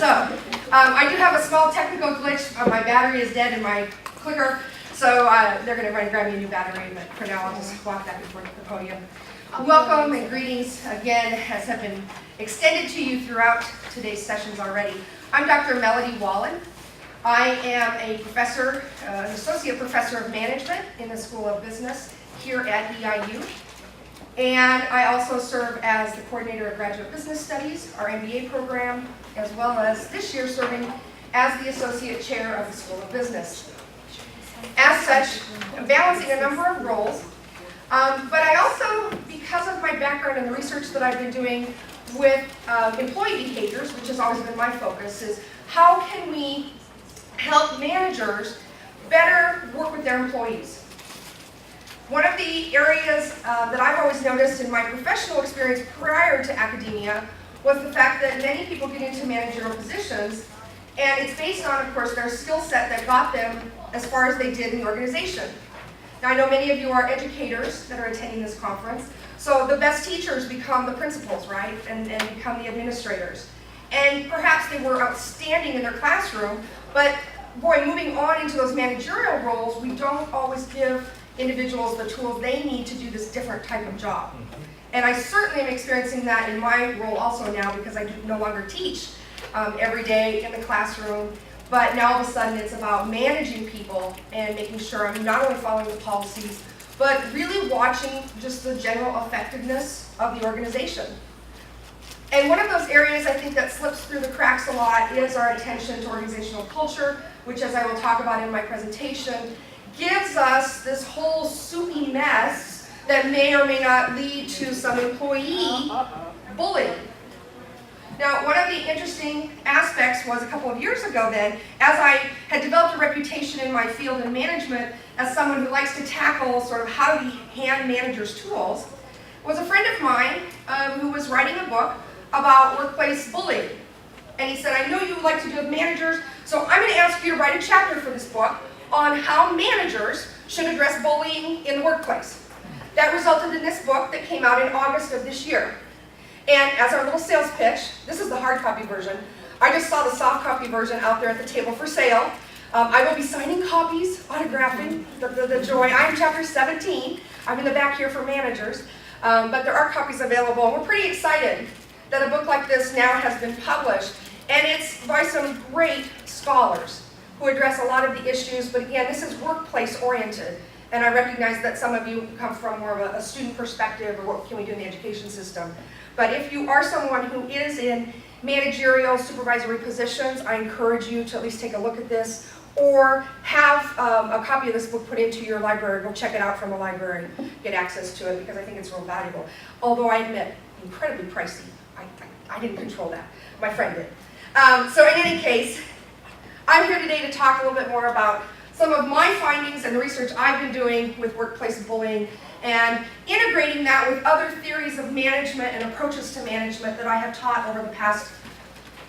I do have a small technical glitch. My battery is dead in my clicker, so they're going to run and grab me a new battery, but for now I'll just walk back and forth to the podium. Welcome and greetings again, as have been extended to you throughout today's sessions already. I'm Dr. Melody Wollan. I am a professor, an associate professor of management in the School of Business here at EIU. And I also serve as the coordinator of Graduate Business Studies, our MBA program, as well as this year serving as the associate chair of the School of Business. As such, I'm balancing a number of roles, but I also, because of my background and the research that I've been doing with employee behaviors, which has always been my focus, is how can we help managers better work with their employees? One of the areas that I've always noticed in my professional experience prior to academia was the fact that many people get into managerial positions, and it's based on, of course, their skill set that got them as far as they did in the organization. Now, I know many of you are educators that are attending this conference, so the best teachers become the principals, right, and become the administrators. And perhaps they were outstanding in their classroom, but boy, moving on into those managerial roles, we don't always give individuals the tools they need to do this different type of job. And I certainly am experiencing that in my role also now, because I do no longer teach every day in the classroom, but now all of a sudden it's about managing people and making sure I'm not only following the policies, but really watching just the general effectiveness of the organization. And one of those areas I think that slips through the cracks a lot is our attention to organizational culture, which, as I will talk about in my presentation, gives us this whole soupy mess that may or may not lead to some employee bullying. Now, one of the interesting aspects was a couple of years ago then, as I had developed a reputation in my field in management as someone who likes to tackle sort of how do we hand managers tools, was a friend of mine who was writing a book about workplace bullying. And he said, I know you like to do with managers, so I'm going to ask you to write a chapter for this book on how managers should address bullying in the workplace. That resulted in this book that came out in August of this year. And as our little sales pitch, this is the hard copy version. I just saw the soft copy version out there at the table for sale. I will be signing copies, autographing, the joy. I'm chapter 17. I'm in the back here for managers. But there are copies available. We're pretty excited that a book like this now has been published. And it's by some great scholars who address a lot of the issues. But again, this is workplace oriented. And I recognize that some of you come from more of a student perspective, or what can we do in the education system. But if you are someone who is in managerial, supervisory positions, I encourage you to at least take a look at this, or have a copy of this book put into your library. Go check it out from the library, get access to it, because I think it's real valuable. Although I admit, incredibly pricey. I didn't control that. My friend did. So in any case, I'm here today to talk a little bit more about some of my findings and the research I've been doing with workplace bullying, and integrating that with other theories of management and approaches to management that I have taught over the past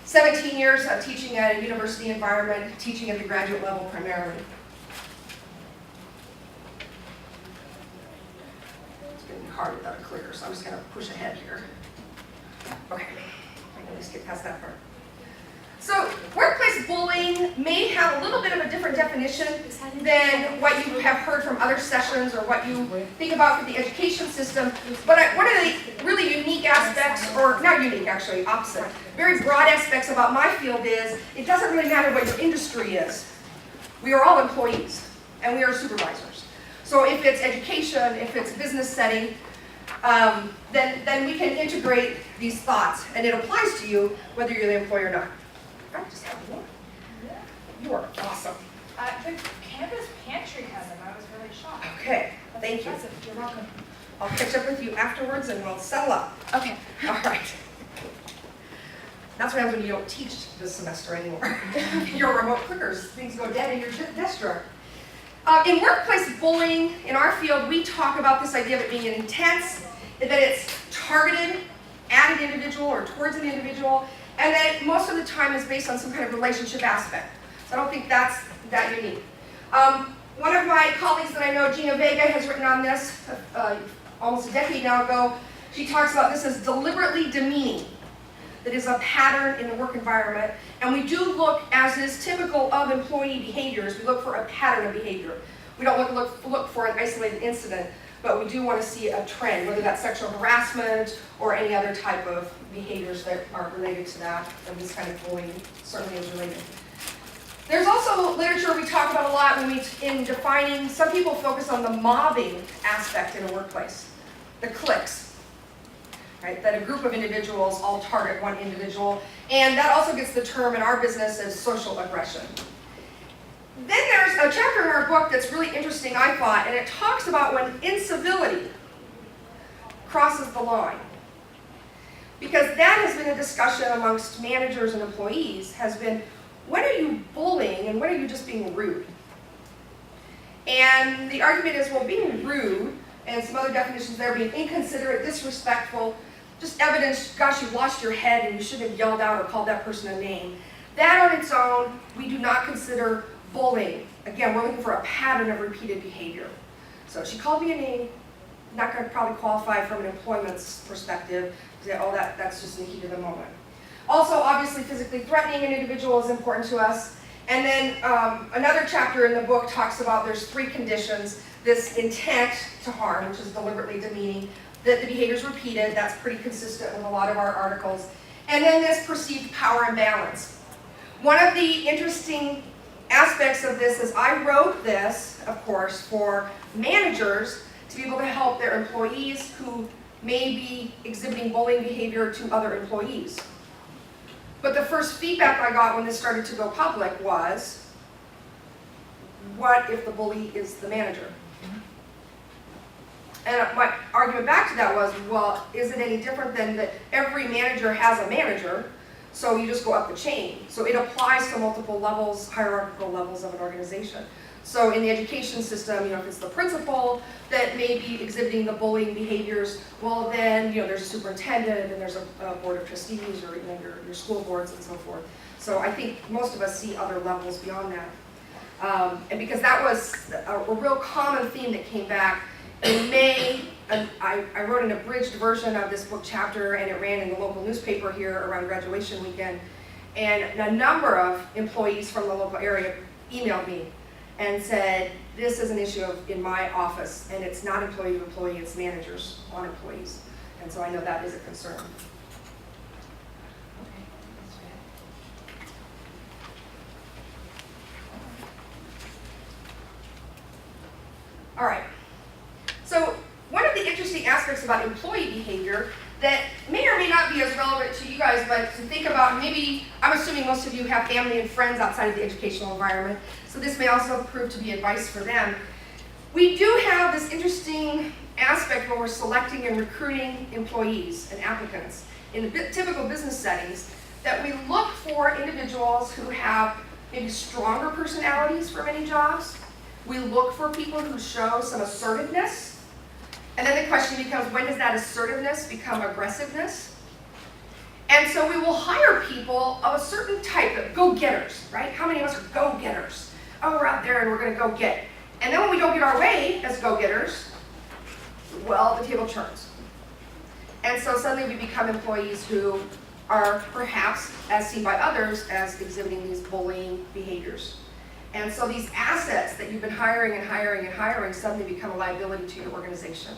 17 years of teaching at a university environment, teaching at the graduate level primarily. It's getting hard without a clicker, so I'm just going to push ahead here. Okay, I can at least get past that part. So, workplace bullying may have a little bit of a different definition than what you have heard from other sessions or what you think about for the education system. But one of the really unique aspects, or not unique actually, opposite, very broad aspects about my field is it doesn't really matter what your industry is. We are all employees, and we are supervisors. So if it's education, if it's business setting, then we can integrate these thoughts, and it applies to you whether you're the employer or not. I just have one. You are awesome. The campus pantry has them. I was really shocked. Okay, thank you. You're welcome. I'll catch up with you afterwards and we'll settle up. Okay. All right. That's what happens when you don't teach this semester anymore. Your remote clickers, things go dead in your desk drawer. In workplace bullying, in our field, we talk about this idea of it being intense, that it's targeted at an individual or towards an individual, and that most of the time is based on some kind of relationship aspect. So I don't think that's that unique. One of my colleagues that I know, Gina Vega, has written on this almost a decade now ago. She talks about this as deliberately demeaning. that is a pattern in the work environment. And we do look, as is typical of employee behaviors, we look for a pattern of behavior. We don't look for an isolated incident, but we do want to see a trend, whether that's sexual harassment or any other type of behaviors that are related to that. And this kind of bullying certainly is related. There's also literature we talk about a lot in defining, some people focus on the mobbing aspect in a workplace, the cliques, right? That a group of individuals all target one individual, and that also gets the term in our business as social aggression. Then there's a chapter in our book that's really interesting, I thought, and it talks about when incivility crosses the line. Because that has been a discussion amongst managers and employees, has been, when are you bullying and when are you just being rude? And the argument is, well, being rude, and some other definitions there, being inconsiderate, disrespectful, just evidence, gosh, you lost your head and you shouldn't have yelled out or called that person a name. That on its own, we do not consider bullying. Again, we're looking for a pattern of repeated behavior. So she called me a name, not going to probably qualify from an employment perspective. Say, oh, that's just in the heat of the moment. Also, obviously, physically threatening an individual is important to us. And then another chapter in the book talks about there's 3 conditions. This intent to harm, which is deliberately demeaning, that the behavior is repeated. That's pretty consistent with a lot of our articles. And then this perceived power imbalance. One of the interesting aspects of this is I wrote this, of course, for managers to be able to help their employees who may be exhibiting bullying behavior to other employees. But the first feedback I got when this started to go public was, what if the bully is the manager? And my argument back to that was, well, is it any different than that every manager has a manager, so you just go up the chain. So it applies to multiple levels, hierarchical levels of an organization. So in the education system, if it's the principal that may be exhibiting the bullying behaviors, well then, there's a superintendent and there's a board of trustees or your school boards and so forth. So I think most of us see other levels beyond that. And because that was a real common theme that came back in May, I wrote an abridged version of this book chapter and it ran in the local newspaper here around graduation weekend. And a number of employees from the local area emailed me and said, this is an issue in my office, and it's not employee to employee, it's managers on employees. And so I know that is a concern. Okay, that's good. All right. So one of the interesting aspects about employee behavior that may or may not be as relevant to you guys, but to think about, maybe, I'm assuming most of you have family and friends outside of the educational environment, so this may also prove to be advice for them. We do have this interesting aspect where we're selecting and recruiting employees and applicants in the typical business settings, that we look for individuals who have maybe stronger personalities for many jobs. We look for people who show some assertiveness. And then the question becomes, when does that assertiveness become aggressiveness? And so we will hire people of a certain type, go-getters, right? How many of us are go-getters? Oh, we're out there and we're going to go get. And then when we don't get our way as go-getters, well, the table turns. And so suddenly we become employees who are perhaps, as seen by others, as exhibiting these bullying behaviors. And so these assets that you've been hiring and hiring and hiring suddenly become a liability to your organization.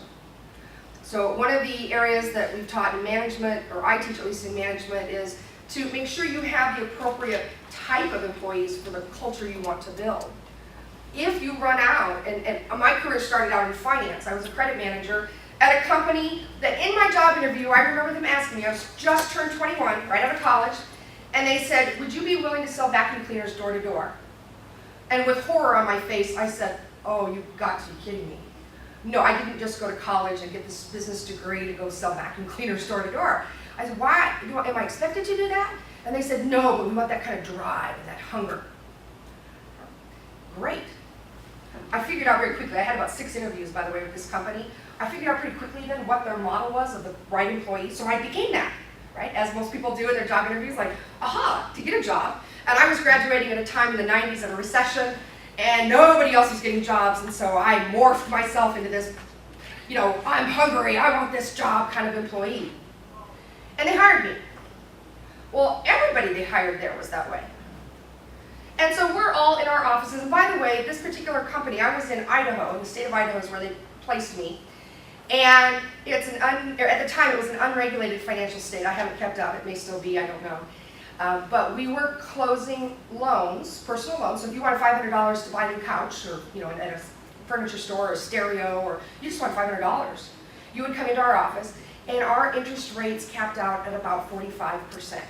So one of the areas that we've taught in management, or I teach at least in management, is to make sure you have the appropriate type of employees for the culture you want to build. If you run out, and my career started out in finance, I was a credit manager at a company that in my job interview, I remember them asking me, I was just turned 21, right out of college, and they said, would you be willing to sell vacuum cleaners door to door? And with horror on my face, I said, oh, you've got to be kidding me. No, I didn't just go to college and get this business degree to go sell vacuum cleaners door to door. I said, why? Am I expected to do that? And they said, no, but we want that kind of drive and that hunger. Great. I figured out very quickly, I had about 6 interviews, by the way, with this company. I figured out pretty quickly then what their model was of the right employee, so I became that, right? As most people do in their job interviews, like, aha, to get a job. And I was graduating at a time in the 90s of a recession, and nobody else was getting jobs, and so I morphed myself into this, I'm hungry, I want this job kind of employee. And they hired me. Well, everybody they hired there was that way. And so we're all in our offices, and by the way, this particular company, I was in Idaho, in the state of Idaho is where they placed me. And it's at the time it was an unregulated financial state. I haven't kept up, it may still be, I don't know. But we were closing loans, personal loans. So if you wanted $500 to buy a new couch, or at a furniture store or a stereo, or you just want $500, you would come into our office, and our interest rates capped out at about 45%.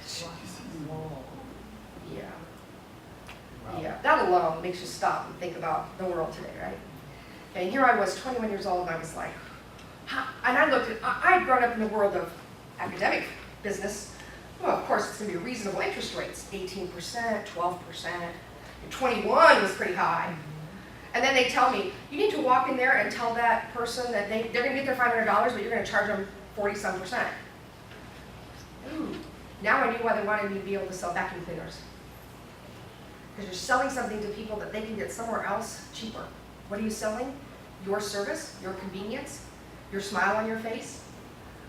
Yeah. Yeah, that alone makes you stop and think about the world today, right? Okay, and here I was, 21 years old, and I was like, and I had grown up in the world of academic business. Well, of course, it's going to be reasonable interest rates, 18%, 12%, and 21 was pretty high. And then they tell me, you need to walk in there and tell that person that they're going to get their $500, but you're going to charge them 40-some%. Ooh, now I knew why they wanted me to be able to sell vacuum cleaners. Because you're selling something to people that they can get somewhere else cheaper. What are you selling? Your service, your convenience, your smile on your face.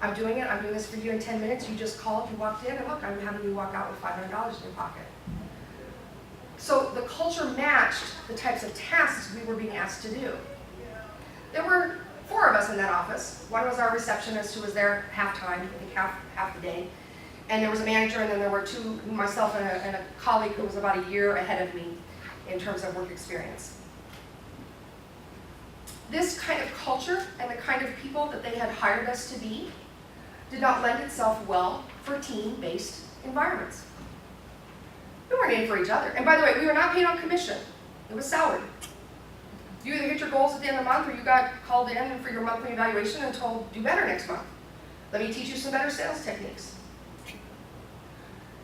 I'm doing this for you in 10 minutes. You just called, you walked in, and look, I'm having you walk out with $500 in your pocket. So the culture matched the types of tasks we were being asked to do. There were 4 of us in that office. One was our receptionist who was there half-time, I think half the day. And there was a manager, and then there were 2, myself and a colleague who was about a year ahead of me in terms of work experience. This kind of culture and the kind of people that they had hired us to be did not lend itself well for team-based environments. We weren't in for each other. And by the way, we were not paid on commission. It was salary. You either hit your goals at the end of the month, or you got called in for your monthly evaluation and told, do better next month. Let me teach you some better sales techniques.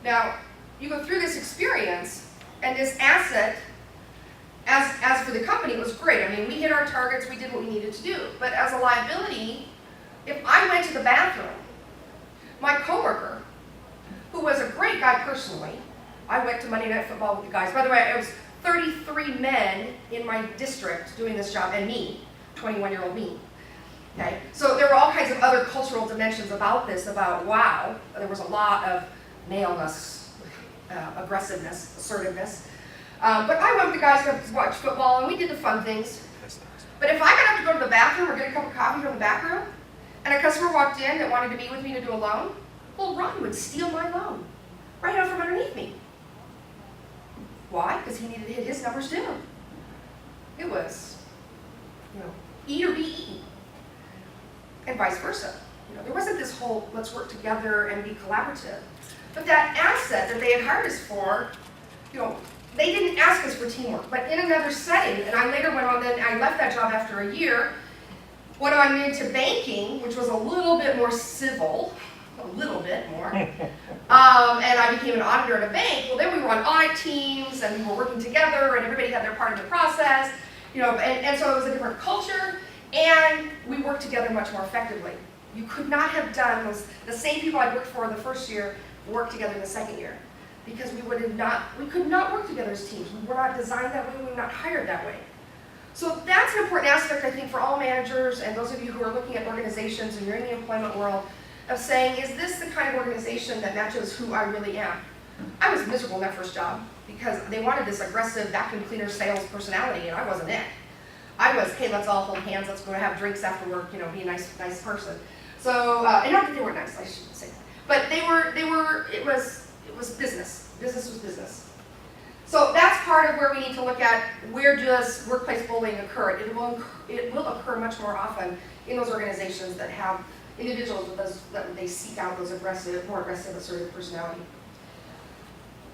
Now, you go through this experience, and this asset, as for the company, it was great. I mean, we hit our targets, we did what we needed to do. But as a liability, if I went to the bathroom, my coworker, who was a great guy personally, I went to Monday Night Football with the guys. By the way, it was 33 men in my district doing this job, and me, 21-year-old me. Okay? So there were all kinds of other cultural dimensions about this, about, wow, there was a lot of maleness, aggressiveness, assertiveness. But I went with the guys to watch football, and we did the fun things. But if I got up to go to the bathroom or get a cup of coffee from the back room, and a customer walked in that wanted to meet with me to do a loan, well, Ron would steal my loan right out from underneath me. Why? Because he needed to hit his numbers too. It was, eat or be eaten, and vice versa. There wasn't this whole let's work together and be collaborative. But that asset that they had hired us for, they didn't ask us for teamwork. But in another setting, and I later went on, then I left that job after a year, went on into banking, which was a little bit more civil, a little bit more, and I became an auditor at a bank. Well, then we were on audit teams, and we were working together, and everybody had their part of the process, and so it was a different culture, and we worked together much more effectively. You could not have done the same people I worked for the first year work together in the second year, because we could not work together as teams. We were not designed that way, we were not hired that way. So that's an important aspect, I think, for all managers and those of you who are looking at organizations and you're in the employment world, of saying, is this the kind of organization that matches who I really am? I was miserable in that first job because they wanted this aggressive vacuum cleaner sales personality, and I wasn't it. I was, hey, let's all hold hands, let's go have drinks after work, be a nice person. So, and not that they were nice, I shouldn't say that. But it was business. Business was business. So that's part of where we need to look at, where does workplace bullying occur? It will occur much more often in those organizations that have individuals that they seek out those more aggressive, assertive personality.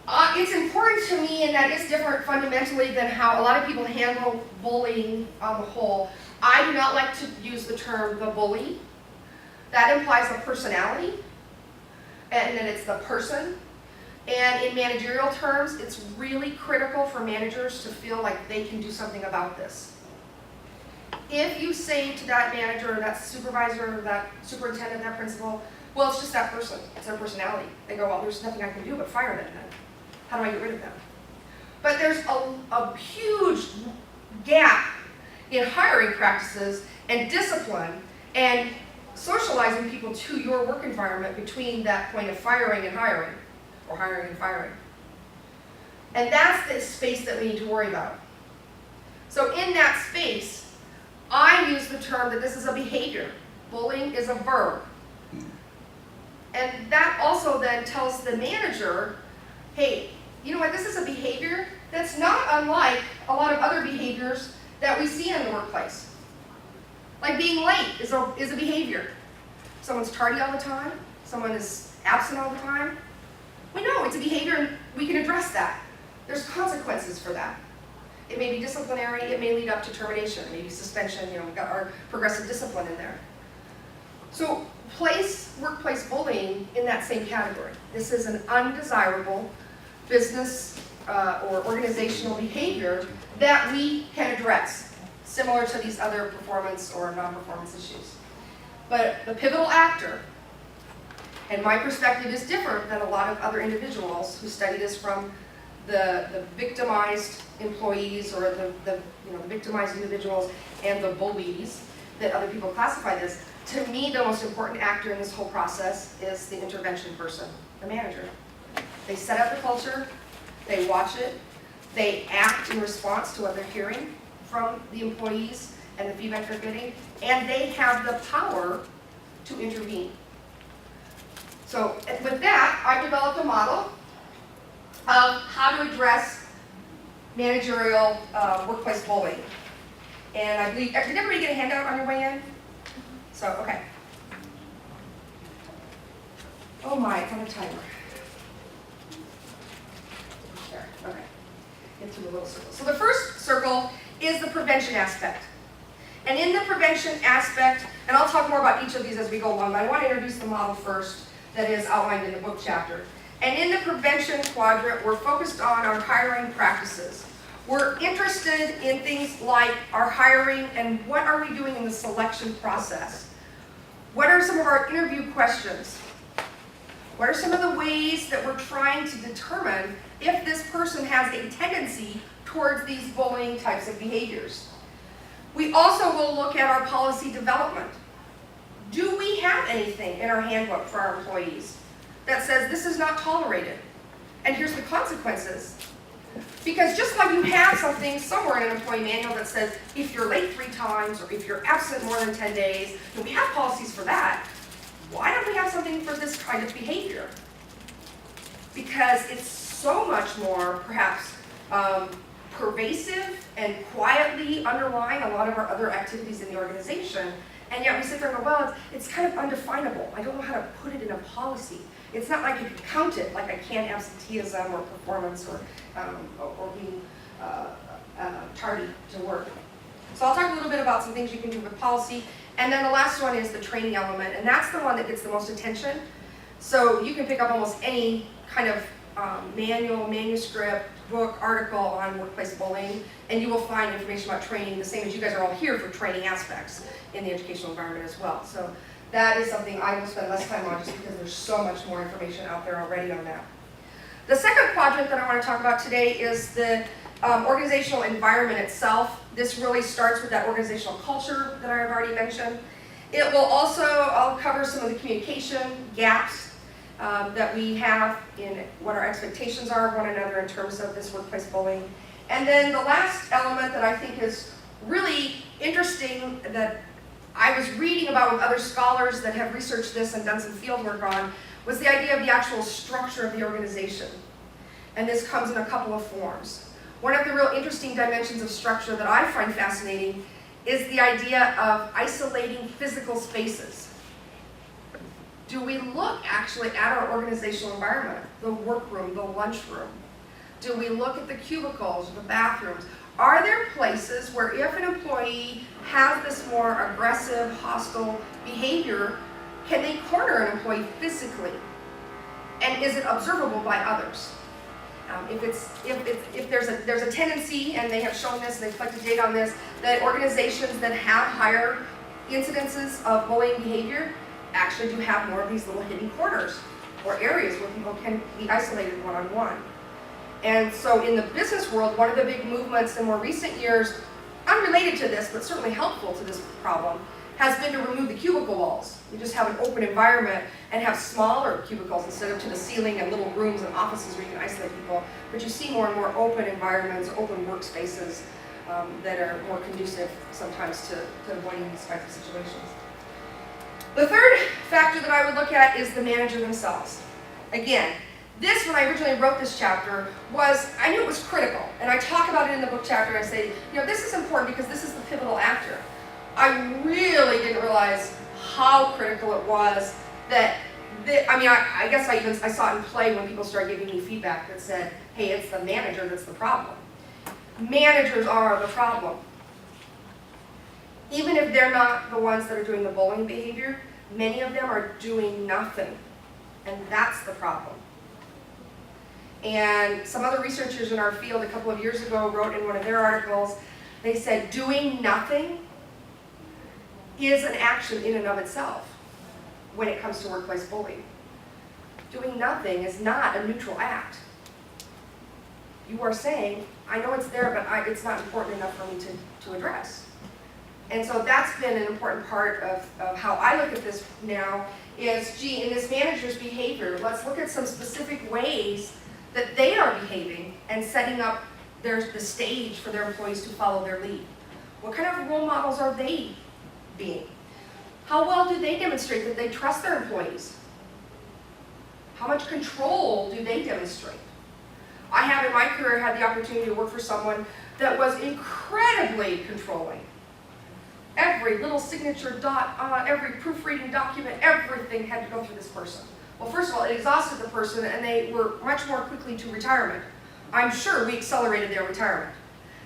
It's important to me, and that is different fundamentally than how a lot of people handle bullying on the whole. I do not like to use the term the bully. That implies a personality, and then it's the person. And in managerial terms, it's really critical for managers to feel like they can do something about this. If you say to that manager, that supervisor, that superintendent, that principal, well, it's just that person, it's their personality. They go, well, there's nothing I can do but fire them then. How do I get rid of them? But there's a huge gap in hiring practices and discipline and socializing people to your work environment between that point of firing and hiring. or hiring and firing. And that's the space that we need to worry about. So in that space, I use the term that this is a behavior. Bullying is a verb. And that also then tells the manager, hey, you know what, this is a behavior that's not unlike a lot of other behaviors that we see in the workplace. Like being late is a behavior. Someone's tardy all the time, someone is absent all the time. We know it's a behavior and we can address that. There's consequences for that. It may be disciplinary, it may lead up to termination, maybe suspension, we've got our progressive discipline in there. So place workplace bullying in that same category. This is an undesirable business or organizational behavior that we can address, similar to these other performance or non-performance issues. But the pivotal actor, and my perspective is different than a lot of other individuals who study this from the victimized employees or the victimized individuals and the bullies that other people classify this. To me, the most important actor in this whole process is the intervention person, the manager. They set up the culture, they watch it, they act in response to what they're hearing from the employees and the feedback they're getting, and they have the power to intervene. So with that, I developed a model of how to address managerial workplace bullying. And I believe, did everybody get a handout on your way in? So, okay. Oh my, it's on a timer. There, okay. Get through a little circle. So the first circle is the prevention aspect. And in the prevention aspect, and I'll talk more about each of these as we go along, but I want to introduce the model first that is outlined in the book chapter. And in the prevention quadrant, we're focused on our hiring practices. We're interested in things like our hiring and what are we doing in the selection process. What are some of our interview questions? What are some of the ways that we're trying to determine if this person has a tendency towards these bullying types of behaviors? We also will look at our policy development. Do we have anything in our handbook for our employees that says this is not tolerated? And here's the consequences. Because just like you have something somewhere in an employee manual that says if you're late 3 times or if you're absent more than 10 days, and we have policies for that, why don't we have something for this kind of behavior? Because it's so much more, perhaps, pervasive and quietly underlying a lot of our other activities in the organization, and yet we sit there and go, well, it's kind of undefinable. I don't know how to put it in a policy. It's not like you can count it, like I can absenteeism or performance or being tardy to work. So I'll talk a little bit about some things you can do with policy. And then the last one is the training element, and that's the one that gets the most attention. So you can pick up almost any kind of manual, manuscript, book, article on workplace bullying, and you will find information about training, the same as you guys are all here for training aspects in the educational environment as well. So that is something I will spend less time on just because there's so much more information out there already on that. The second quadrant that I want to talk about today is the organizational environment itself. This really starts with that organizational culture that I've already mentioned. It will also, I'll cover some of the communication gaps that we have in what our expectations are of one another in terms of this workplace bullying. And then the last element that I think is really interesting that I was reading about with other scholars that have researched this and done some field work on was the idea of the actual structure of the organization. And this comes in a couple of forms. One of the real interesting dimensions of structure that I find fascinating is the idea of isolating physical spaces. Do we look actually at our organizational environment, the workroom, the lunchroom? Do we look at the cubicles, the bathrooms? Are there places where if an employee has this more aggressive, hostile behavior, can they corner an employee physically? And is it observable by others? If there's a tendency, and they have shown this, and they've collected data on this, that organizations that have higher incidences of bullying behavior actually do have more of these little hidden corners or areas where people can be isolated one-on-one. And so in the business world, one of the big movements in more recent years, unrelated to this, but certainly helpful to this problem, has been to remove the cubicle walls. You just have an open environment and have smaller cubicles instead of to the ceiling and little rooms and offices where you can isolate people. But you see more and more open environments, open workspaces that are more conducive sometimes to avoiding these types of situations. The third factor that I would look at is the manager themselves. Again, this, when I originally wrote this chapter, I knew it was critical. And I talk about it in the book chapter, and I say, this is important because this is the pivotal actor. I really didn't realize how critical it was that, I guess I saw it in play when people started giving me feedback that said, hey, it's the manager that's the problem. Managers are the problem. Even if they're not the ones that are doing the bullying behavior, many of them are doing nothing. And that's the problem. And some other researchers in our field a couple of years ago wrote in one of their articles, they said doing nothing is an action in and of itself when it comes to workplace bullying. Doing nothing is not a neutral act. You are saying, I know it's there, but it's not important enough for me to address. And so that's been an important part of how I look at this now is, in this manager's behavior, let's look at some specific ways that they are behaving and setting up the stage for their employees to follow their lead. What kind of role models are they being? How well do they demonstrate that they trust their employees? How much control do they demonstrate? I have in my career had the opportunity to work for someone that was incredibly controlling. Every little signature dot on every proofreading document, everything had to go through this person. Well, first of all, it exhausted the person and they were much more quickly to retirement. I'm sure we accelerated their retirement.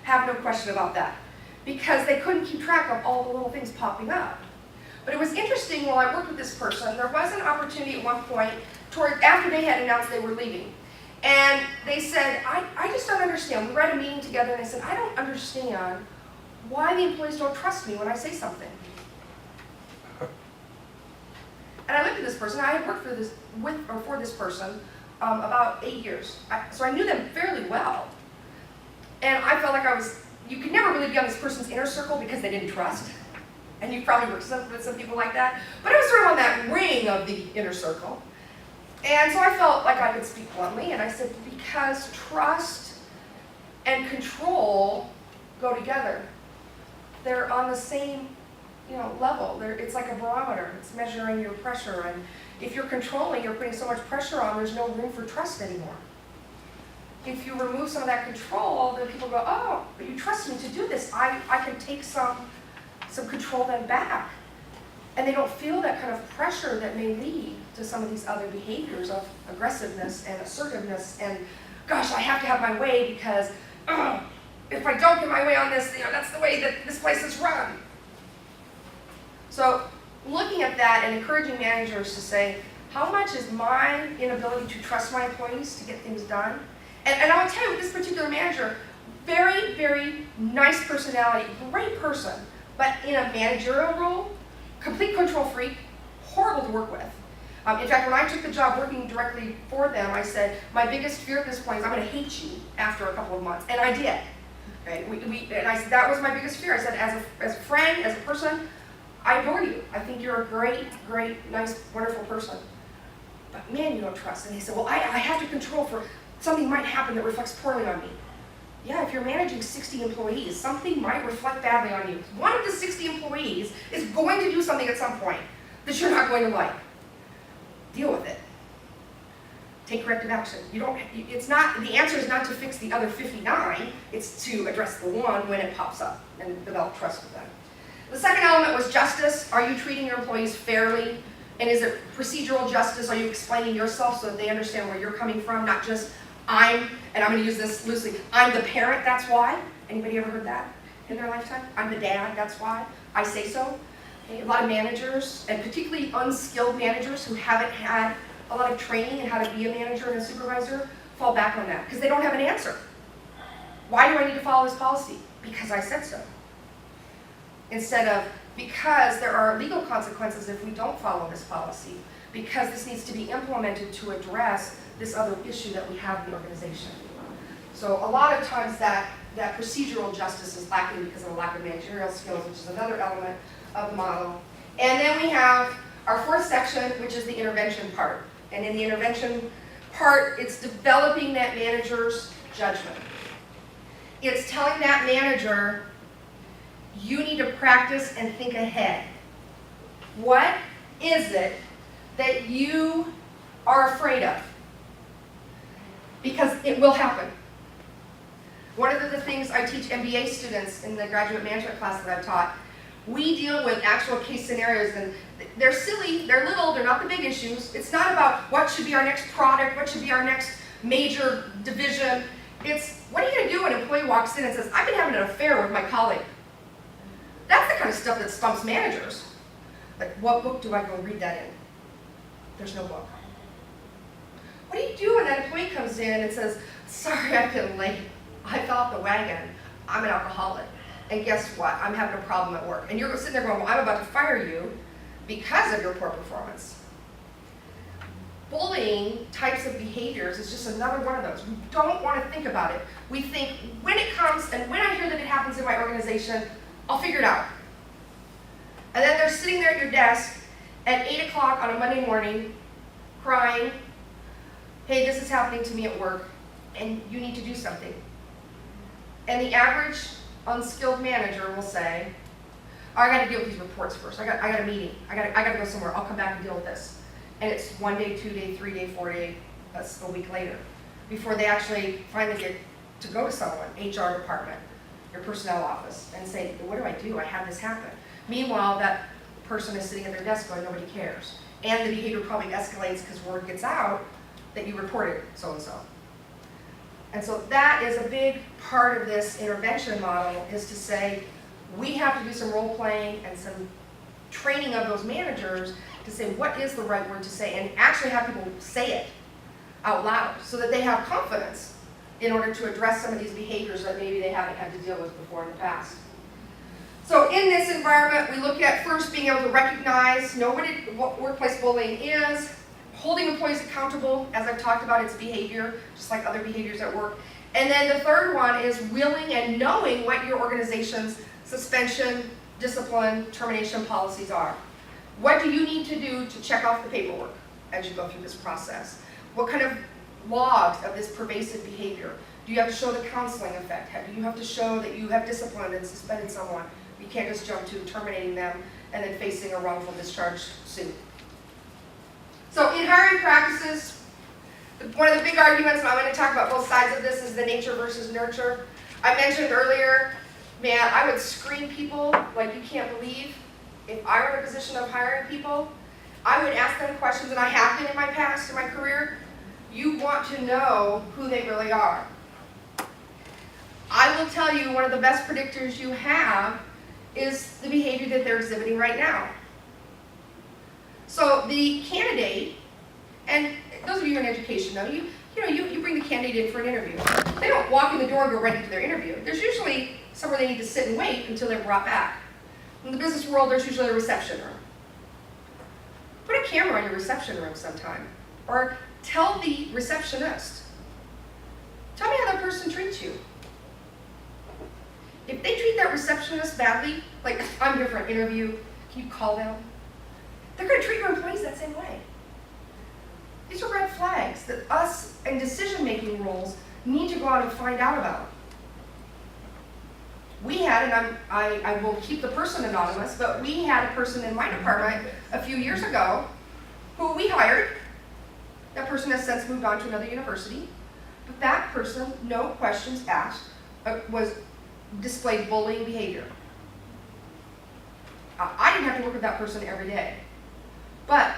Have no question about that. Because they couldn't keep track of all the little things popping up. But it was interesting while I worked with this person, there was an opportunity at one point after they had announced they were leaving. And they said, I just don't understand. We were at a meeting together and I said, I don't understand why the employees don't trust me when I say something. And I looked at this person. I had worked for this person about 8 years. So I knew them fairly well. And I felt like you could never really be on this person's inner circle because they didn't trust. And you've probably worked with some people like that. But I was sort of on that ring of the inner circle. And so I felt like I could speak bluntly. And I said, because trust and control go together. They're on the same level. It's like a barometer. It's measuring your pressure. And if you're controlling, you're putting so much pressure on, there's no room for trust anymore. If you remove some of that control, then people go, oh, but you trust me to do this. I can take some control then back. And they don't feel that kind of pressure that may lead to some of these other behaviors of aggressiveness and assertiveness and, gosh, I have to have my way because if I don't get my way on this, that's the way that this place is run. So looking at that and encouraging managers to say, how much is my inability to trust my employees to get things done? And I will tell you, with this particular manager, very, very nice personality, great person, but in a managerial role, complete control freak, horrible to work with. In fact, when I took the job working directly for them, I said, my biggest fear at this point is I'm going to hate you after a couple of months. And I did. Okay? That was my biggest fear. I said, as a friend, as a person, I adore you. I think you're a great, great, nice, wonderful person. But man, you don't trust. And they said, well, I have to control for something might happen that reflects poorly on me. Yeah, if you're managing 60 employees, something might reflect badly on you. One of the 60 employees is going to do something at some point that you're not going to like. Deal with it. Take corrective action. The answer is not to fix the other 59, it's to address the one when it pops up and develop trust with them. The second element was justice. Are you treating your employees fairly? And is it procedural justice? Are you explaining yourself so that they understand where you're coming from? Not just and I'm going to use this loosely, I'm the parent, that's why. Anybody ever heard that in their lifetime? I'm the dad, that's why. I say so. Okay, a lot of managers, and particularly unskilled managers who haven't had a lot of training in how to be a manager and a supervisor, fall back on that because they don't have an answer. Why do I need to follow this policy? Because I said so. Instead of because there are legal consequences if we don't follow this policy, because this needs to be implemented to address this other issue that we have in the organization. So a lot of times that procedural justice is lacking because of a lack of managerial skills, which is another element of the model. And then we have our fourth section, which is the intervention part. And in the intervention part, it's developing that manager's judgment. It's telling that manager, you need to practice and think ahead. What is it that you are afraid of? Because it will happen. One of the things I teach MBA students in the graduate management class that I've taught, we deal with actual case scenarios, and they're silly, they're little, they're not the big issues. It's not about what should be our next product, what should be our next major division. It's, what are you going to do when an employee walks in and says, I've been having an affair with my colleague? That's the kind of stuff that stumps managers. Like, what book do I go read that in? There's no book. What do you do when that employee comes in and says, sorry, I've been late. I fell off the wagon. I'm an alcoholic. And guess what? I'm having a problem at work. And you're sitting there going, well, I'm about to fire you because of your poor performance. Bullying types of behaviors is just another one of those. We don't want to think about it. We think, when it comes and when I hear that it happens in my organization, I'll figure it out. And then they're sitting there at your desk at 8 o'clock on a Monday morning, crying, hey, this is happening to me at work, and you need to do something. And the average unskilled manager will say, oh, I got to deal with these reports first. I got a meeting. I got to go somewhere. I'll come back and deal with this. And it's 1 day, 2 day, 3 day, 4 day, a week later, before they actually finally get to go to someone, HR department, your personnel office, and say, what do? I had this happen. Meanwhile, that person is sitting at their desk going, nobody cares. And the behavior probably escalates because word gets out that you reported so-and-so. And so that is a big part of this intervention model, is to say, we have to do some role playing and some training of those managers to say what is the right word to say, and actually have people say it out loud so that they have confidence in order to address some of these behaviors that maybe they haven't had to deal with before in the past. So in this environment, we look at first being able to recognize, know what workplace bullying is, holding employees accountable, as I've talked about, its behavior, just like other behaviors at work. And then the third one is willing and knowing what your organization's suspension, discipline, termination policies are. What do you need to do to check off the paperwork as you go through this process? What kind of logs of this pervasive behavior? Do you have to show the counseling effect? Do you have to show that you have disciplined and suspended someone? You can't just jump to terminating them and then facing a wrongful discharge suit. So in hiring practices, one of the big arguments, and I'm going to talk about both sides of this, is the nature versus nurture. I mentioned earlier, man, I would screen people like you can't believe. If I were in a position of hiring people, I would ask them questions, and I have been in my past, in my career. You want to know who they really are. I will tell you, one of the best predictors you have is the behavior that they're exhibiting right now. So the candidate, and those of you in education know, you bring the candidate in for an interview. They don't walk in the door and go right into their interview. There's usually somewhere they need to sit and wait until they're brought back. In the business world, there's usually a reception room. Put a camera in your reception room sometime, or tell the receptionist, tell me how that person treats you. If they treat that receptionist badly, like, I'm here for an interview, can you call them? They're going to treat your employees that same way. These are red flags that us in decision-making roles need to go out and find out about. We had, and I will keep the person anonymous, but we had a person in my department a few years ago who we hired. That person has since moved on to another university. But that person, no questions asked, displayed bullying behavior. I didn't have to work with that person every day. But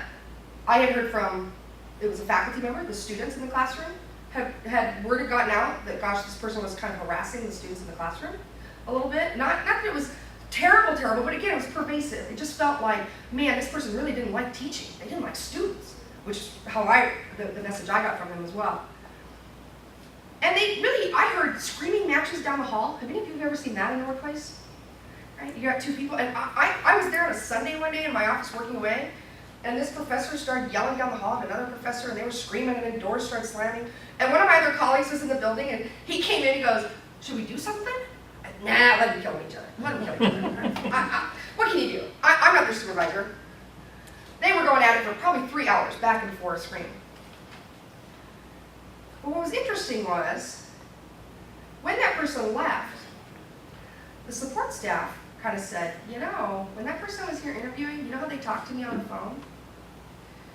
I had heard from, it was a faculty member, the students in the classroom, had word had gotten out that, gosh, this person was kind of harassing the students in the classroom a little bit. Not that it was terrible, but again, it was pervasive. It just felt like, man, this person really didn't like teaching. They didn't like students, which is how the message I got from them as well. And I heard screaming matches down the hall. Have any of you ever seen that in the workplace? Right? You got two people, and I was there on a Sunday one day in my office working away, and this professor started yelling down the hall at another professor, and they were screaming, and then doors started slamming. And one of my other colleagues was in the building, and he came in and he goes, should we do something? Nah, let them kill each other. Let them kill each other. What can you do? I'm not their supervisor. They were going at it for probably 3 hours, back and forth, screaming. But what was interesting was, when that person left, the support staff kind of said, you know, when that person was here interviewing, you know how they talked to me on the phone?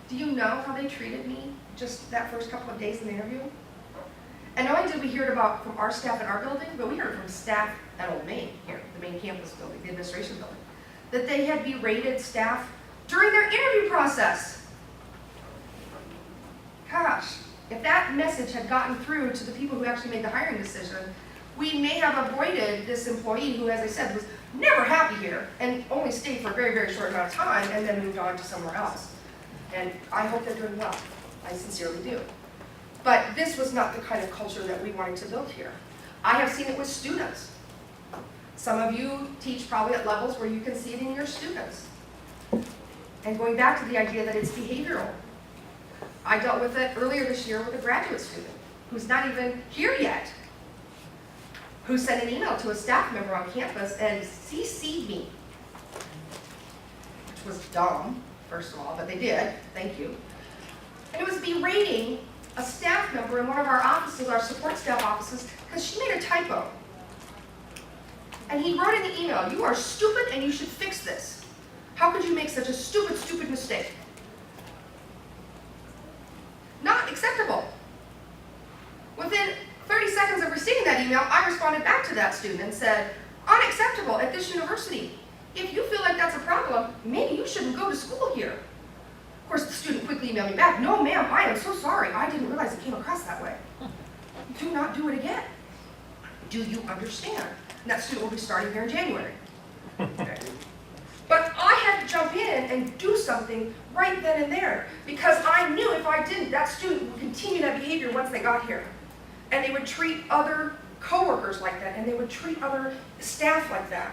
Do you know how they treated me just that first couple of days in the interview? And not only did we hear it about from our staff in our building, but we heard it from staff at Old Main here, the main campus building, the administration building, that they had berated staff during their interview process. Gosh, if that message had gotten through to the people who actually made the hiring decision, we may have avoided this employee who, as I said, was never happy here and only stayed for a very, very short amount of time and then moved on to somewhere else. And I hope they're doing well. I sincerely do. But this was not the kind of culture that we wanted to build here. I have seen it with students. Some of you teach probably at levels where you can see it in your students. And going back to the idea that it's behavioral. I dealt with it earlier this year with a graduate student who's not even here yet, who sent an email to a staff member on campus and CC'd me, which was dumb, first of all, but they did, thank you. And it was berating a staff member in one of our offices, our support staff offices, because she made a typo. And he wrote in the email, "You are stupid and you should fix this. How could you make such a stupid, stupid mistake?" Not acceptable. Within 30 seconds of receiving that email, I responded back to that student and said, "Unacceptable at this university. If you feel like that's a problem, maybe you shouldn't go to school here." Of course, the student quickly emailed me back, "No, ma'am, I am so sorry. I didn't realize it came across that way. Do not do it again. Do you understand?" And that student will be starting here in January. Okay. But I had to jump in and do something right then and there because I knew if I didn't, that student would continue that behavior once they got here. And they would treat other coworkers like that, and they would treat other staff like that.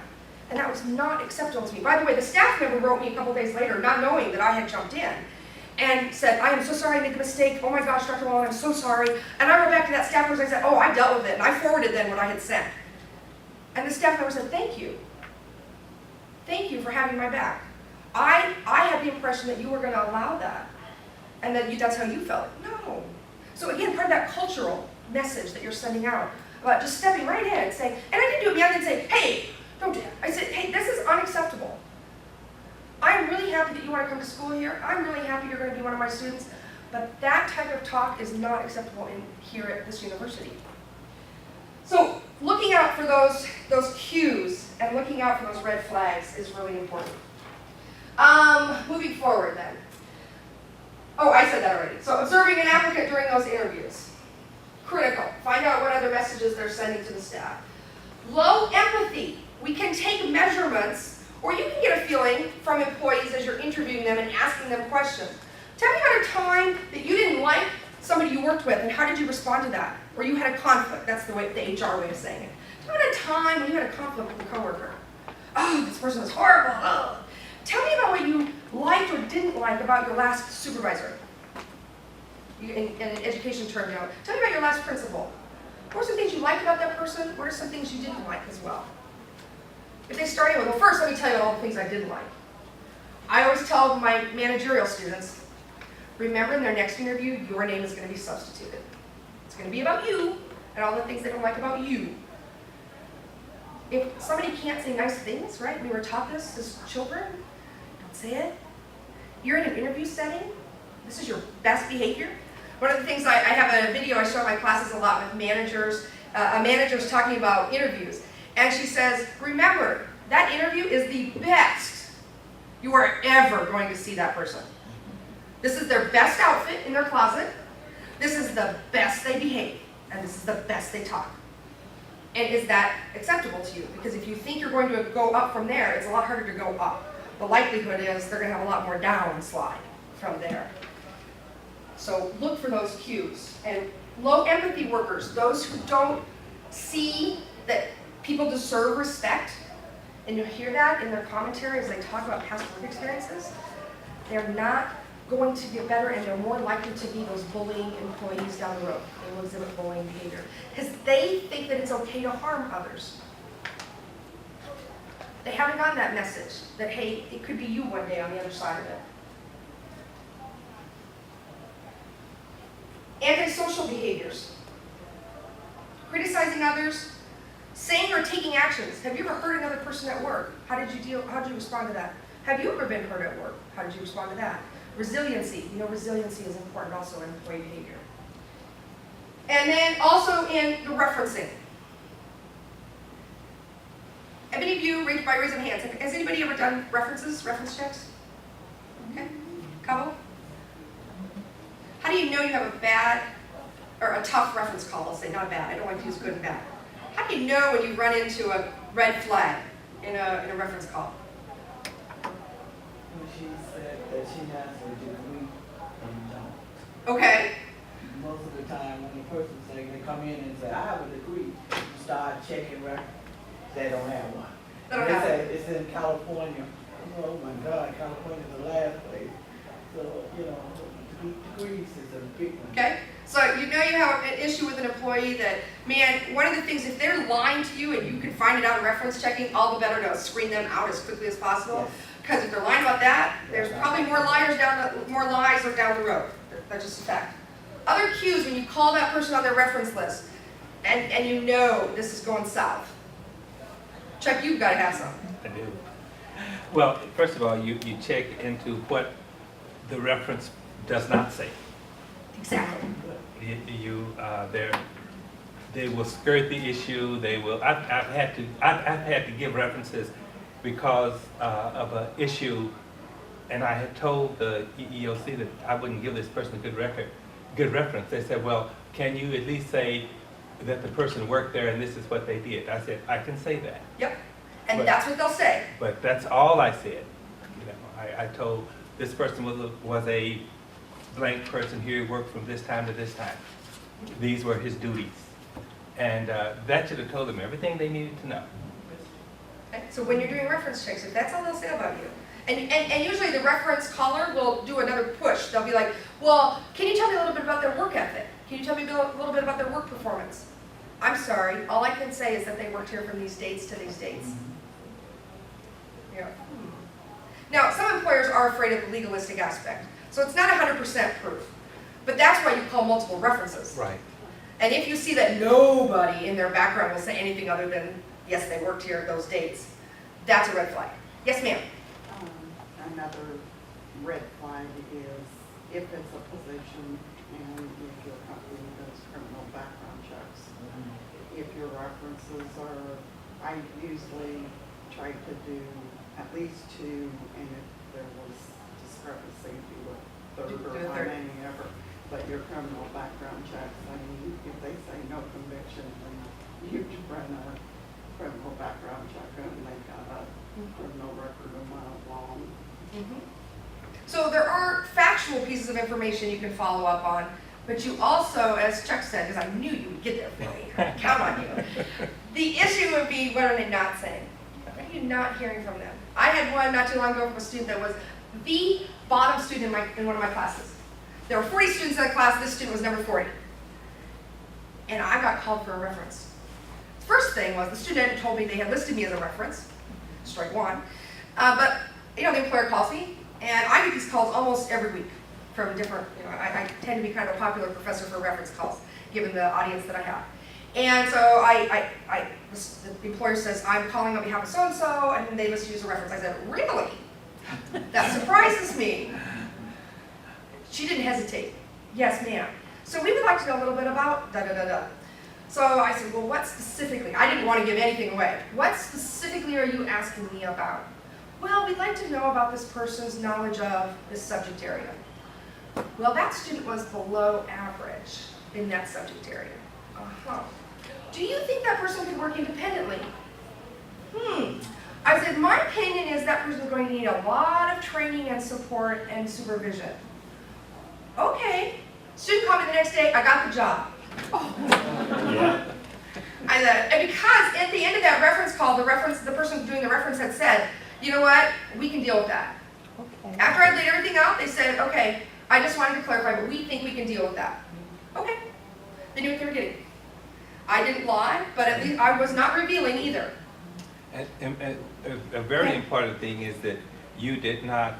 And that was not acceptable to me. By the way, the staff member wrote me a couple days later, not knowing that I had jumped in, and said, "I am so sorry I made the mistake. Oh my gosh, Dr. Wollan, I'm so sorry." And I wrote back to that staff member and I said, "Oh, I dealt with it." And I forwarded then what I had sent. And the staff member said, "Thank you. Thank you for having my back. I had the impression that you were going to allow that, and that that's how you felt." No. So again, part of that cultural message that you're sending out about just stepping right in and saying, and I didn't do it beyond and say, "Hey, don't do that." I said, "Hey, this is unacceptable. I'm really happy that you want to come to school here. I'm really happy you're going to be one of my students, but that type of talk is not acceptable here at this university." So looking out for those cues and looking out for those red flags is really important. Moving forward then. Oh, I said that already. So observing an applicant during those interviews. Critical. Find out what other messages they're sending to the staff. Low empathy. We can take measurements, or you can get a feeling from employees as you're interviewing them and asking them questions. Tell me about a time that you didn't like somebody you worked with, and how did you respond to that? Or you had a conflict. That's the HR way of saying it. Tell me about a time when you had a conflict with a coworker. "Oh, this person was horrible. Oh." Tell me about what you liked or didn't like about your last supervisor. In an education term, tell me about your last principal. What are some things you liked about that person? What are some things you didn't like as well? If they start with, "Well, first let me tell you all the things I didn't like." I always tell my managerial students, remember in their next interview, your name is going to be substituted. It's going to be about you and all the things they don't like about you. If somebody can't say nice things, right? We were taught this as children. Don't say it. You're in an interview setting. This is your best behavior. One of the things I have a video I show in my classes a lot with managers. A manager's talking about interviews. And she says, remember, that interview is the best you are ever going to see that person. This is their best outfit in their closet. This is the best they behave. And this is the best they talk. And is that acceptable to you? Because if you think you're going to go up from there, it's a lot harder to go up. The likelihood is they're going to have a lot more downslide from there. So look for those cues. And low empathy workers, those who don't see that people deserve respect, and you'll hear that in their commentary as they talk about past work experiences, they're not going to get better, and they're more likely to be those bullying employees down the road. They will exhibit bullying behavior because they think that it's okay to harm others. They haven't gotten that message that, hey, it could be you one day on the other side of it. Antisocial behaviors. Criticizing others, saying or taking actions. Have you ever hurt another person at work? How did you respond to that? Have you ever been hurt at work? How did you respond to that? Resiliency. You know, resiliency is important also in employee behavior. And then also in the referencing. Have any of you, by raising hands, has anybody ever done reference checks? Okay, couple? How do you know you have a bad, or a tough reference call, let's say, not a bad, I don't like to use good and bad. How do you know when you run into a red flag in a reference call? When she said that she has a degree and don't. Okay, Most of the time, when the person say, they come in and say, I have a degree, you start checking records, they don't have one. they don't They have say it. it's in California. Oh my God, California's the last place. So, you know, degrees is a big one. Okay, so you know you have an issue with an employee that, man, one of the things, if they're lying to you and you can find it out in reference checking, all the better to screen them out as quickly as possible. Yes. Because if they're lying about that, there's probably more lies or down the road. That's just a fact. Other cues when you call that person on their reference list and you know this is going south. Chuck, you've got to have some. I do. Well, first of all, you check into what the reference does not say. Exactly. They will skirt the issue. They will. I've had to give references because of an issue, and I had told the EEOC that I wouldn't give this person a good reference. They said, well, can you at least say that the person worked there and this is what they did? I said, I can say that. Yep. And But- that's what they'll say. But that's all I said. You know, I told this person was a blank person here, worked from this time to this time. These were his duties. And that should have told them everything they needed to know. Okay? So when you're doing reference checks, if that's all they'll say about you, and usually the reference caller will do another push. They'll be like, well, can you tell me a little bit about their work ethic? Can you tell me a little bit about their work performance? I'm sorry, all I can say is that they worked here from these dates to these dates. Yeah. Now, some employers are afraid of the legalistic aspect, so it's not 100% proof. But that's why you call multiple references. Right. And if you see that nobody in their background will say anything other than, yes, they worked here at those dates, that's a red flag. Yes, ma'am. Another red flag is if it's a position and if your company does criminal background checks. If your references are, I usually try to do at least 2, and if there was discrepancy, do a third Do or a how third. many ever. But your criminal background checks, I mean, if they say no conviction, then you can run a criminal background check and they got a criminal record a mile long. So there are factual pieces of information you can follow up on, but you also, as Chuck said, because I knew you would get there for me, I count on you. The issue would be, what are they not saying? What are you not hearing from them? I had one not too long ago from a student that was the bottom student in one of my classes. There were 40 students in the class, this student was number 40. And I got called for a reference. First thing was the student told me they had listed me as a reference, strike one. But, you know, the employer calls me, and I get these calls almost every week from different, you know, I tend to be kind of a popular professor for reference calls, given the audience that I have. And so the employer says, I'm calling on behalf of so-and-so, and they list you as a reference. I said, really? That surprises me. She didn't hesitate. Yes, ma'am. So we would like to know a little bit about da-da-da-da. So I said, well, what specifically? I didn't want to give anything away. What specifically are you asking me about? Well, we'd like to know about this person's knowledge of this subject area. Well, that student was below average in that subject area. Uh-huh. Do you think that person could work independently? I said, my opinion is that person's going to need a lot of training and support and supervision. Okay. Student called me the next day, I got the job. Yeah. I said, and because at the end of that reference call, the person doing the reference had said, you know what, we can deal with that. Okay. After I laid everything out, they said, okay, I just wanted to clarify, but we think we can deal with that. Okay. They knew what they were getting. I didn't lie, but at least I was not revealing either. And a very important thing is that you did not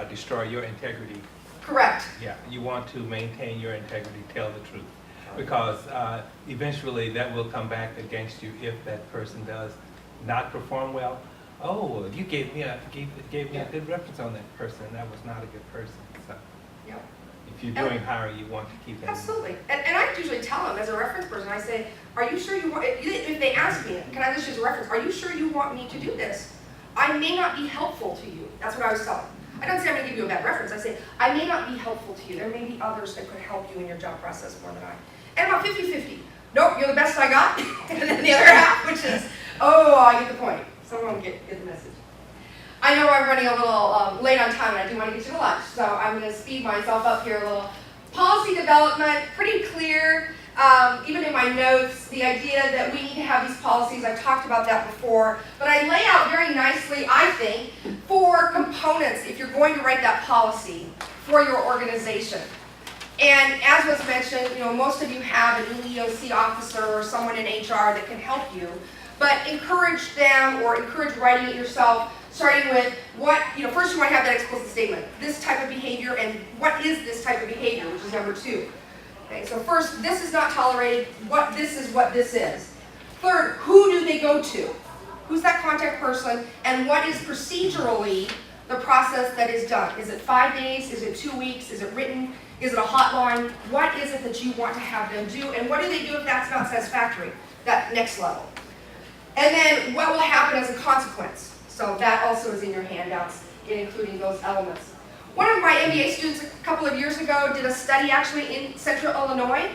destroy your integrity. Correct. Yeah, you want to maintain your integrity, tell the truth. Because eventually that will come back against you if that person does not perform well. Oh, you gave me a good reference on that person, and that was not a good person. So Yeah. if you're doing hiring, you want to keep that. Absolutely. And I usually tell them as a reference person, I say, are you sure you want, if they ask me, can I just use a reference, are you sure you want me to do this? I may not be helpful to you. That's what I was telling them. I don't say I'm going to give you a bad reference. I say, I may not be helpful to you. There may be others that could help you in your job process more than I. And about 50-50. Nope, you're the best I got. And then the other half, which is, oh, I get the point. Someone get the message. I know I'm running a little late on time, and I do want to get you to lunch, so I'm going to speed myself up here a little. Policy development, pretty clear. Even in my notes, the idea that we need to have these policies, I've talked about that before, but I lay out very nicely, I think, 4 components if you're going to write that policy for your organization. And as was mentioned, most of you have an EEOC officer or someone in HR that can help you, but encourage them or encourage writing it yourself, starting with what, first you want to have that explicit statement. This type of behavior, and what is this type of behavior, which is number 2. Okay, so first, this is not tolerated. This is what this is. Third, who do they go to? Who's that contact person? And what is procedurally the process that is done? Is it 5 days? Is it 2 weeks? Is it written? Is it a hotline? What is it that you want to have them do? And what do they do if that's not satisfactory? That next level. And then what will happen as a consequence? So that also is in your handouts, including those elements. One of my MBA students a couple of years ago did a study actually in Central Illinois,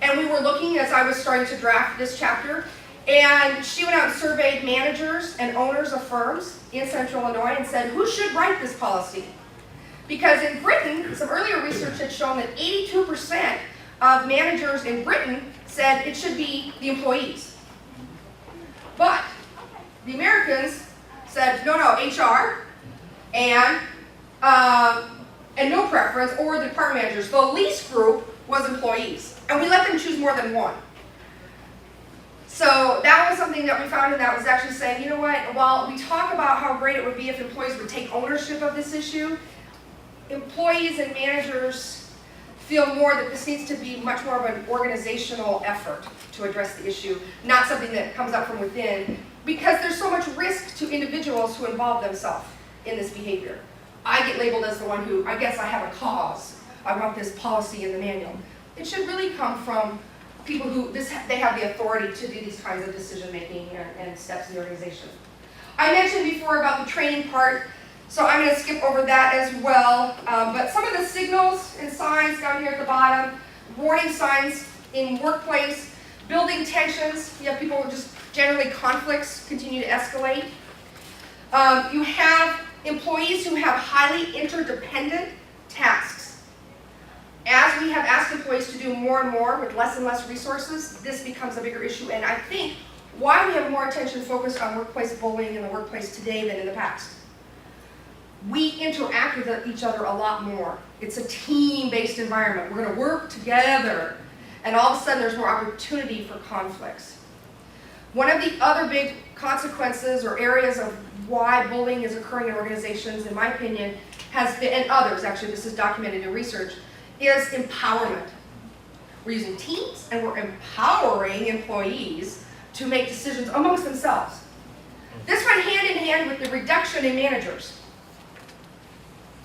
and we were looking as I was starting to draft this chapter, and she went out and surveyed managers and owners of firms in Central Illinois and said, who should write this policy? Because in Britain, some earlier research had shown that 82% of managers in Britain said it should be the employees. But the Americans said, no, HR, and no preference, or the department managers. The least group was employees, and we let them choose more than one. So that was something that we found, and that was actually saying, you know what, while we talk about how great it would be if employees would take ownership of this issue, employees and managers feel more that this needs to be much more of an organizational effort to address the issue, not something that comes up from within, because there's so much risk to individuals who involve themselves in this behavior. I get labeled as the one who, I guess I have a cause. I want this policy in the manual. It should really come from people who, they have the authority to do these kinds of decision making and steps in the organization. I mentioned before about the training part, so I'm going to skip over that as well. But some of the signals and signs down here at the bottom, warning signs in workplace, building tensions. You have people who just generally conflicts continue to escalate. You have employees who have highly interdependent tasks. As we have asked employees to do more and more with less and less resources, this becomes a bigger issue. And I think why we have more attention focused on workplace bullying in the workplace today than in the past. We interact with each other a lot more. It's a team-based environment. We're going to work together. And all of a sudden there's more opportunity for conflicts. One of the other big consequences or areas of why bullying is occurring in organizations, in my opinion, has been, and others actually, this is documented in research, is empowerment. We're using teams and we're empowering employees to make decisions amongst themselves. This went hand in hand with the reduction in managers.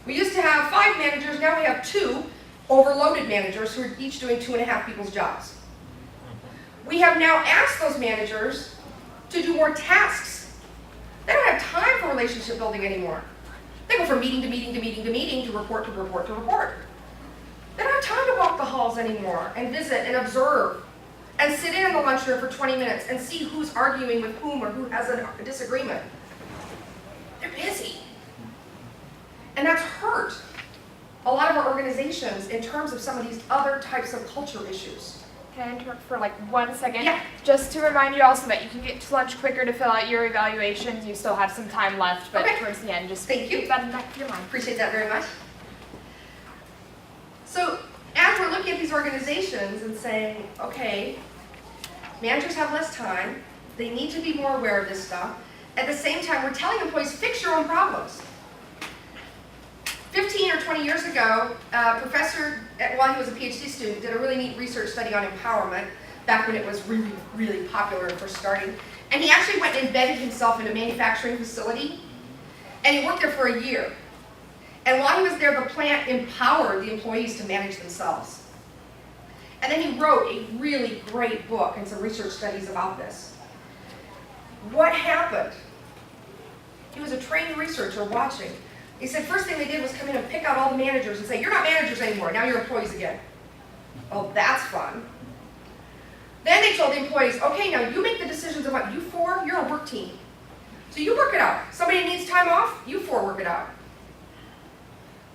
We used to have 5 managers, now we have 2 overloaded managers who are each doing 2.5 people's jobs. We have now asked those managers to do more tasks. They don't have time for relationship building anymore. They go from meeting to meeting to meeting to meeting to report to report to report. They don't have time to walk the halls anymore and visit and observe and sit in the lunchroom for 20 minutes and see who's arguing with whom or who has a disagreement. They're busy. And that's hurt a lot of our organizations in terms of some of these other types of culture issues. Can I interrupt for like 1 second? Yeah. Just to remind you also that you can get to lunch quicker to fill out your evaluations. You still have some time left, but Okay. towards the end, just Thank you. keep that in the back of your mind. Appreciate that very much. So as we're looking at these organizations and saying, okay, managers have less time, they need to be more aware of this stuff, at the same time, we're telling employees, fix your own problems. 15 or 20 years ago, a professor, while he was a PhD student, did a really neat research study on empowerment, back when it was really, really popular and first starting. And he actually went and embedded himself in a manufacturing facility, and he worked there for a year. And while he was there, the plant empowered the employees to manage themselves. And then he wrote a really great book and some research studies about this. What happened? He was a trained researcher watching. He said first thing they did was come in and pick out all the managers and say, you're not managers anymore, now you're employees again. Oh, that's fun. Then they told the employees, okay, now you make the decisions about you four, you're a work team. So you work it out. Somebody needs time off, you four work it out.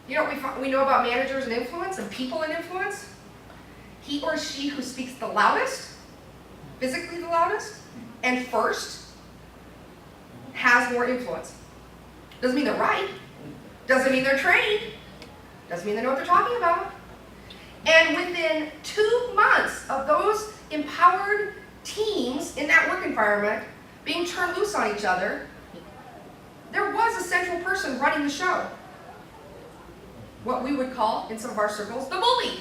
You know what we know about managers and influence and people and influence? He or she who speaks the loudest, physically the loudest, and first, has more influence. Doesn't mean they're right. Doesn't mean they're trained. Doesn't mean they know what they're talking about. And within 2 months of those empowered teams in that work environment being turned loose on each other, there was a central person running the show. What we would call, in some of our circles, the bully.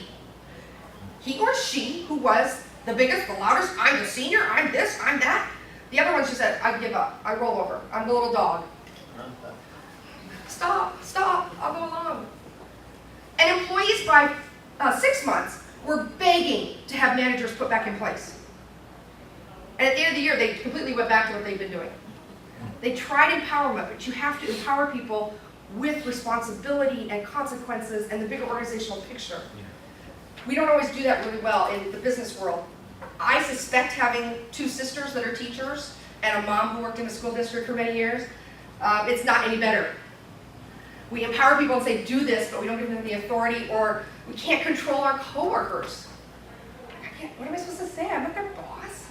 He or she who was the biggest, the loudest, I'm the senior, I'm this, I'm that. The other one, she said, I give up, I roll over, I'm the little dog. Stop, I'll go along. And employees by 6 months were begging to have managers put back in place. And at the end of the year, they completely went back to what they've been doing. They tried empowerment, but you have to empower people with responsibility and consequences and the bigger organizational picture. We don't always do that really well in the business world. I suspect having 2 sisters that are teachers and a mom who worked in the school district for many years, it's not any better. We empower people and say, do this, but we don't give them the authority, or we can't control our coworkers. What am I supposed to say? I'm not their boss.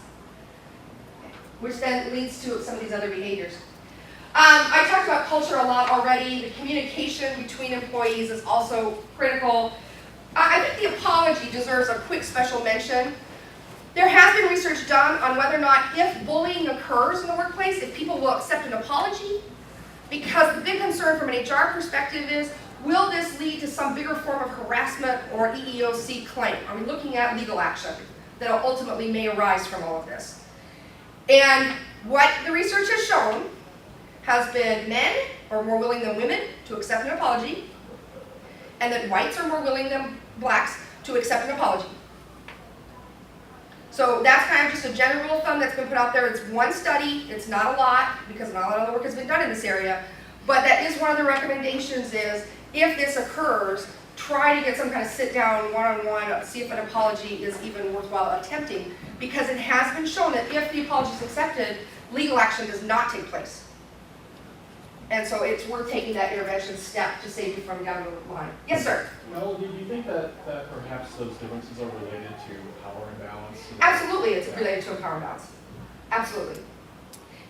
Which then leads to some of these other behaviors. I talked about culture a lot already. The communication between employees is also critical. I think the apology deserves a quick special mention. There has been research done on whether or not, if bullying occurs in the workplace, if people will accept an apology, because the big concern from an HR perspective is, will this lead to some bigger form of harassment or EEOC claim? Are we looking at legal action that ultimately may arise from all of this? And what the research has shown has been men are more willing than women to accept an apology, and that whites are more willing than blacks to accept an apology. So that's kind of just a general rule of thumb that's been put out there. It's one study, it's not a lot, because not a lot of work has been done in this area, but that is one of the recommendations is, if this occurs, try to get some kind of sit-down, one-on-one, see if an apology is even worthwhile attempting, because it has been shown that if the apology is accepted, legal action does not take place. And so it's worth taking that intervention step to save you from down the line. Yes, sir? Well, do you think that perhaps those differences are related to power imbalance? Absolutely, it's related to a power imbalance. Absolutely.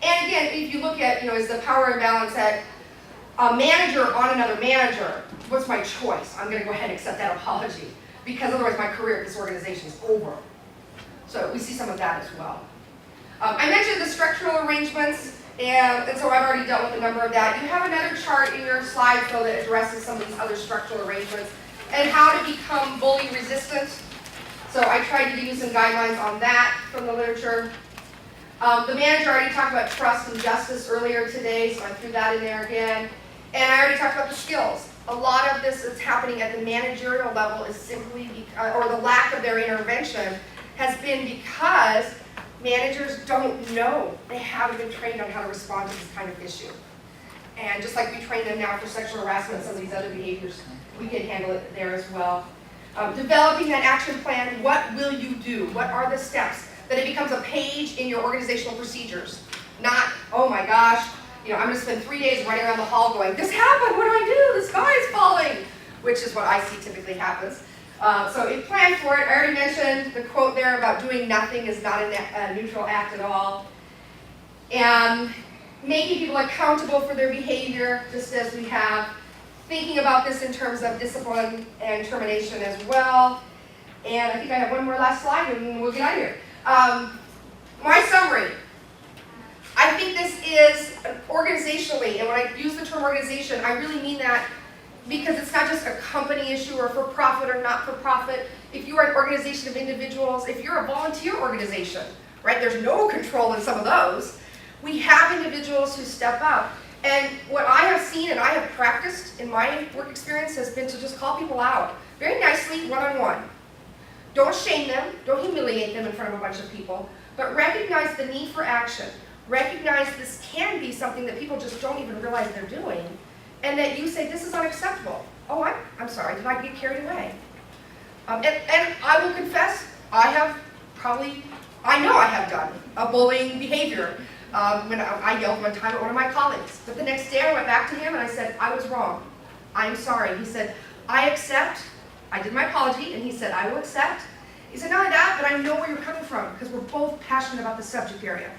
And again, if you look at, is the power imbalance that a manager on another manager, what's my choice? I'm going to go ahead and accept that apology, because otherwise my career at this organization is over. So we see some of that as well. I mentioned the structural arrangements. And so I've already dealt with a number of that. You have another chart in your slide, though, that addresses some of these other structural arrangements and how to become bully resistant. So I tried to give you some guidelines on that from the literature. The manager already talked about trust and justice earlier today, so I threw that in there again. And I already talked about the skills. A lot of this that's happening at the managerial level is simply, or the lack of their intervention has been because managers don't know. They haven't been trained on how to respond to this kind of issue. And just like we train them now for sexual harassment and some of these other behaviors, we can handle it there as well. Developing that action plan, what will you do? What are the steps? That it becomes a page in your organizational procedures. Not, oh my gosh, I'm going to spend 3 days running around the hall going, this happened, what do I do? The sky is falling, which is what I see typically happens. So you plan for it. I already mentioned the quote there about doing nothing is not a neutral act at all. And making people accountable for their behavior, just as we have. Thinking about this in terms of discipline and termination as well. And I think I have one more last slide and we'll get out of here. My summary. I I think this is organizationally, and when I use the term organization, I really mean that because it's not just a company issue or for profit or not for profit. If you are an organization of individuals, if you're a volunteer organization, right, there's no control in some of those. We have individuals who step up. And what I have seen and I have practiced in my work experience has been to just call people out very nicely, one-on-one. Don't shame them, don't humiliate them in front of a bunch of people, but recognize the need for action. Recognize this can be something that people just don't even realize they're doing, and that you say, this is unacceptable. Oh, I'm sorry, did I get carried away? And I will confess, I know I have done a bullying behavior. When I yelled one time at one of my colleagues. But the next day I went back to him and I said, I was wrong. I'm sorry. He said, I accept. I did my apology and he said, I will accept. He said, not only that, but I know where you're coming from because we're both passionate about the subject area.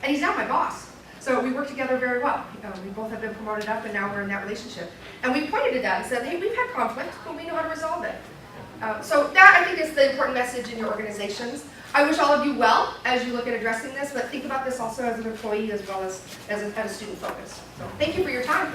And he's now my boss. So we work together very well. We both have been promoted up and now we're in that relationship. And we pointed to that and said, hey, we've had conflict, but we know how to resolve it. So that, I think, is the important message in your organizations. I wish all of you well as you look at addressing this, but think about this also as an employee as well as a student focus. So thank you for your time.